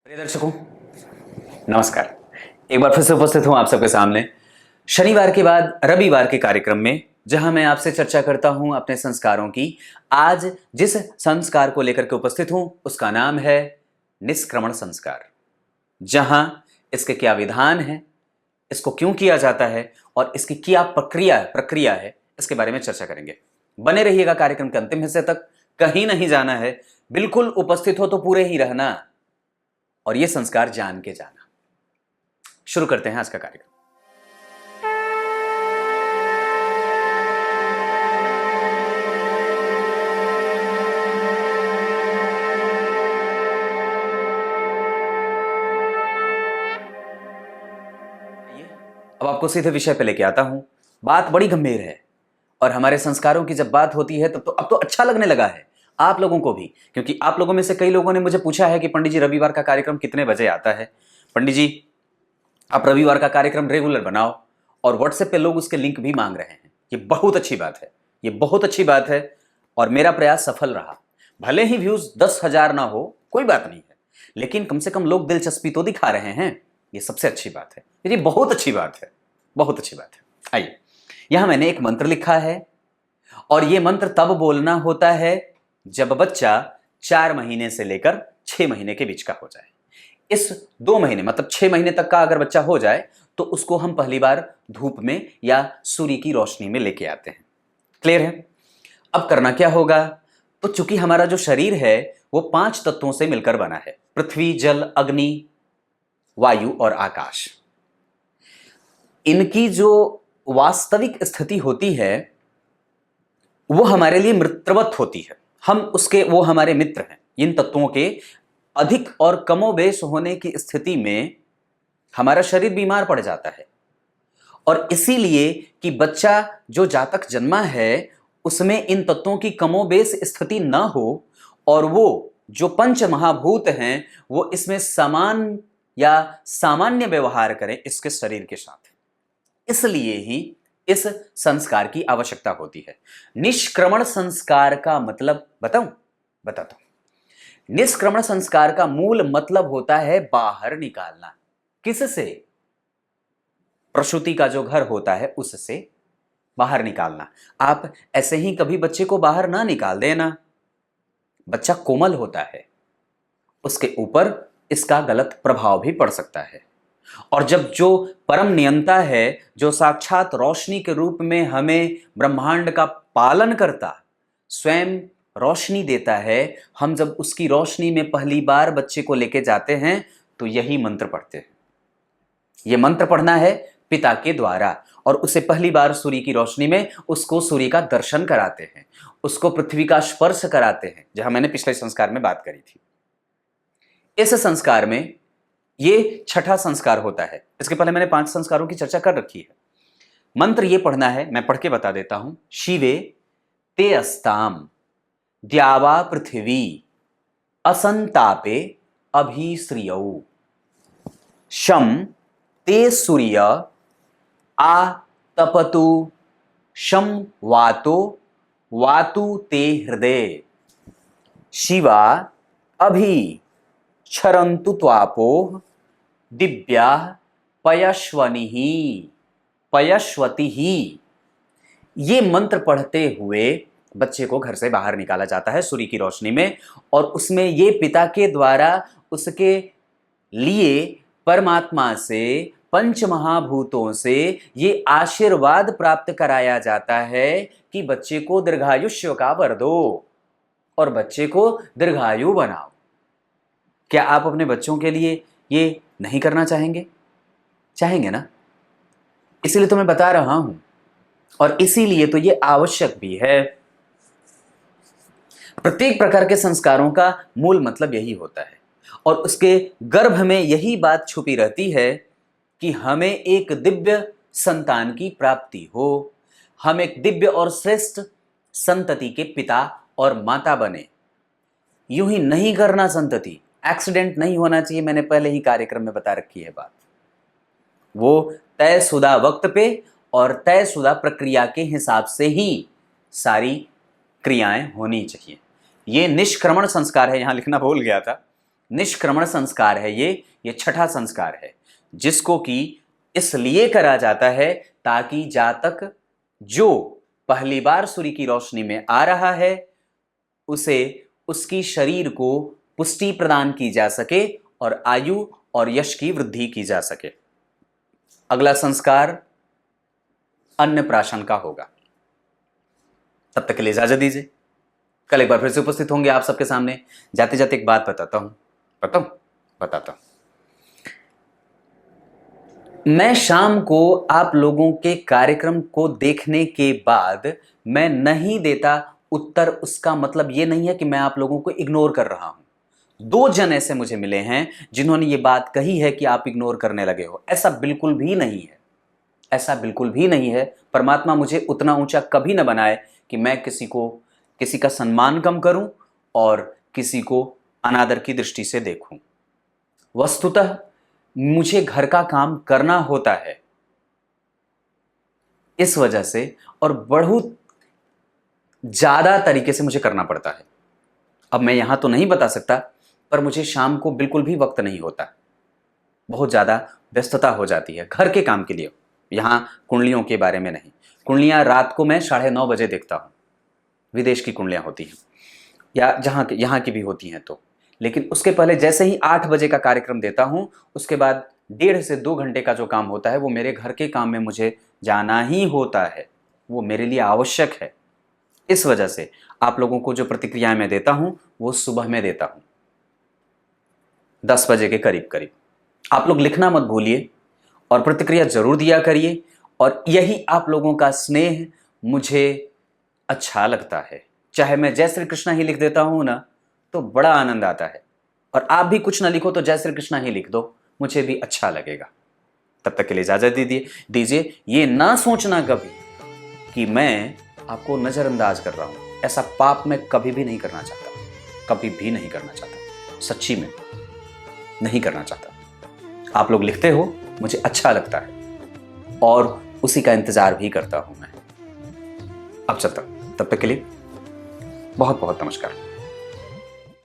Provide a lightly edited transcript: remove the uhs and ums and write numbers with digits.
प्रिय दर्शकों, नमस्कार। एक बार फिर से उपस्थित हूं आप सबके सामने शनिवार के बाद रविवार के कार्यक्रम में, जहां मैं आपसे चर्चा करता हूं अपने संस्कारों की। आज जिस संस्कार को लेकर के उपस्थित हूं उसका नाम है निष्क्रमण संस्कार। जहां इसके क्या विधान है, इसको क्यों किया जाता है और इसकी क्या प्रक्रिया है, इसके बारे में चर्चा करेंगे। बने रहिएगा कार्यक्रम के अंतिम हिस्से तक, कहीं नहीं जाना है। बिल्कुल उपस्थित हो तो पूरे ही रहना और यह संस्कार जान के जाना। शुरू करते हैं आज का कार्यक्रम। अब आपको सीधे विषय पे लेके आता हूं। बात बड़ी गंभीर है और हमारे संस्कारों की जब बात होती है तब तो अब तो अच्छा लगने लगा है आप लोगों को भी, क्योंकि आप लोगों में से कई लोगों ने मुझे पूछा है कि पंडित जी रविवार का कार्यक्रम कितने बजे आता है। पंडित जी आप रविवार का कार्यक्रम रेगुलर बनाओ, और व्हाट्सएप पे लोग उसके लिंक भी मांग रहे हैं। ये बहुत अच्छी बात है, ये बहुत अच्छी बात है और मेरा प्रयास सफल रहा। भले ही व्यूज 10,000 ना हो, कोई बात नहीं है, लेकिन कम से कम लोग दिलचस्पी तो दिखा रहे हैं। ये सबसे अच्छी बात है, ये बहुत अच्छी बात है, बहुत अच्छी बात है। आइए, यहां मैंने एक मंत्र लिखा है और यह मंत्र तब बोलना होता है जब बच्चा 4 महीने से लेकर 6 महीने के बीच का हो जाए। इस 2 महीने मतलब 6 महीने तक का अगर बच्चा हो जाए तो उसको हम पहली बार धूप में या सूर्य की रोशनी में लेके आते हैं। क्लियर है? अब करना क्या होगा? तो चूंकि हमारा जो शरीर है वो 5 तत्वों से मिलकर बना है, पृथ्वी, जल, अग्नि, वायु और आकाश। इनकी जो वास्तविक स्थिति होती है वो हमारे लिए मित्रवत होती है। वो हमारे मित्र हैं। इन तत्वों के अधिक और कमोबेश होने की स्थिति में हमारा शरीर बीमार पड़ जाता है, और इसीलिए कि बच्चा जो जातक जन्मा है उसमें इन तत्वों की कमोबेश स्थिति न हो और वो जो पंच महाभूत हैं वो इसमें समान या सामान्य व्यवहार करें इसके शरीर के साथ। इसलिए ही इस संस्कार की आवश्यकता होती है। निष्क्रमण संस्कार का मतलब बताता हूं। निष्क्रमण संस्कार का मूल मतलब होता है बाहर निकालना। किससे? प्रसूति का जो घर होता है उससे बाहर निकालना। आप ऐसे ही कभी बच्चे को बाहर ना निकाल देना। बच्चा कोमल होता है, उसके ऊपर इसका गलत प्रभाव भी पड़ सकता है। और जब जो परम नियंता है, जो साक्षात रोशनी के रूप में हमें ब्रह्मांड का पालन करता, स्वयं रोशनी देता है, हम जब उसकी रोशनी में पहली बार बच्चे को लेके जाते हैं तो यही मंत्र पढ़ते हैं। यह मंत्र पढ़ना है पिता के द्वारा, और उसे पहली बार सूर्य की रोशनी में उसको सूर्य का दर्शन कराते हैं, उसको पृथ्वी का स्पर्श कराते हैं, जहां मैंने पिछले संस्कार में बात करी थी। इस संस्कार में ये छठा संस्कार होता है। इसके पहले मैंने 5 संस्कारों की चर्चा कर रखी है। मंत्र ये पढ़ना है, मैं पढ़ के बता देता हूं। शिवे ते अस्ताम द्यावा पृथ्वी असंतापे अभिश्रियौ शम ते सूर्य आ तपतु शम वातो वातु ते हृदय शिवा अभि क्षरन्तु त्वापो दिव्या पयस्वती ही। ये मंत्र पढ़ते हुए बच्चे को घर से बाहर निकाला जाता है सूर्य की रोशनी में, और उसमें ये पिता के द्वारा उसके लिए परमात्मा से, पंच महाभूतों से ये आशीर्वाद प्राप्त कराया जाता है कि बच्चे को दीर्घायुष्य का वर दो और बच्चे को दीर्घायु बनाओ। क्या आप अपने बच्चों के लिए ये नहीं करना चाहेंगे? चाहेंगे ना? इसीलिए तो मैं बता रहा हूं, और इसीलिए तो ये आवश्यक भी है। प्रत्येक प्रकार के संस्कारों का मूल मतलब यही होता है, और उसके गर्भ में यही बात छुपी रहती है कि हमें एक दिव्य संतान की प्राप्ति हो, हम एक दिव्य और श्रेष्ठ संतति के पिता और माता बने। यूं ही नहीं करना संतति, एक्सीडेंट नहीं होना चाहिए। मैंने पहले ही कार्यक्रम में बता रखी है बात। वो तयशुदा वक्त पे और तयशुदा प्रक्रिया के हिसाब से ही सारी क्रियाएं होनी चाहिए। ये निष्क्रमण संस्कार है, यहां लिखना भूल गया था। निष्क्रमण संस्कार है ये छठा संस्कार है, जिसको कि इसलिए करा जाता है ताकि जातक जो पहली बार सूर्य की रोशनी में आ रहा है उसे उसकी शरीर को पुष्टि प्रदान की जा सके और आयु और यश की वृद्धि की जा सके। अगला संस्कार अन्नप्राशन का होगा। तब तक के लिए इजाजत दीजिए, कल एक बार फिर से उपस्थित होंगे आप सबके सामने। जाते जाते एक बात बताता हूं। मैं शाम को आप लोगों के कार्यक्रम को देखने के बाद मैं नहीं देता उत्तर, उसका मतलब यह नहीं है कि मैं आप लोगों को इग्नोर कर रहा हूं। 2 जन ऐसे मुझे मिले हैं जिन्होंने ये बात कही है कि आप इग्नोर करने लगे हो। ऐसा बिल्कुल भी नहीं है, ऐसा बिल्कुल भी नहीं है। परमात्मा मुझे उतना ऊंचा कभी न बनाए कि मैं किसी का सम्मान कम करूं और किसी को अनादर की दृष्टि से देखूं। वस्तुतः मुझे घर का काम करना होता है, इस वजह से, और बहुत ज्यादा तरीके से मुझे करना पड़ता है। अब मैं यहां तो नहीं बता सकता, पर मुझे शाम को बिल्कुल भी वक्त नहीं होता, बहुत ज्यादा व्यस्तता हो जाती है घर के काम के लिए। यहां कुंडलियों के बारे में नहीं, कुंडलियां रात को मैं 9:30 बजे देखता हूं। विदेश की कुंडलियां होती हैं या यहाँ की भी होती हैं तो, लेकिन उसके पहले जैसे ही 8 बजे का कार्यक्रम देता हूं, उसके बाद 1.5 से 2 घंटे का जो काम होता है वो मेरे घर के काम में मुझे जाना ही होता है, वो मेरे लिए आवश्यक है। इस वजह से आप लोगों को जो प्रतिक्रियाएं मैं देता हूं वो सुबह में देता हूं 10 बजे के करीब करीब। आप लोग लिखना मत भूलिए और प्रतिक्रिया जरूर दिया करिए, और यही आप लोगों का स्नेह मुझे अच्छा लगता है। चाहे मैं जय श्री कृष्णा ही लिख देता हूं ना तो बड़ा आनंद आता है, और आप भी कुछ ना लिखो तो जय श्री कृष्णा ही लिख दो, मुझे भी अच्छा लगेगा। तब तक के लिए इजाजत दीजिए। ये ना सोचना कभी कि मैं आपको नजरअंदाज कर रहा हूं। ऐसा पाप मैं कभी भी नहीं करना चाहता, कभी भी नहीं करना चाहता, सच्ची में नहीं करना चाहता। आप लोग लिखते हो, मुझे अच्छा लगता है और उसी का इंतजार भी करता हूं मैं। अब तब तक के लिए बहुत बहुत नमस्कार।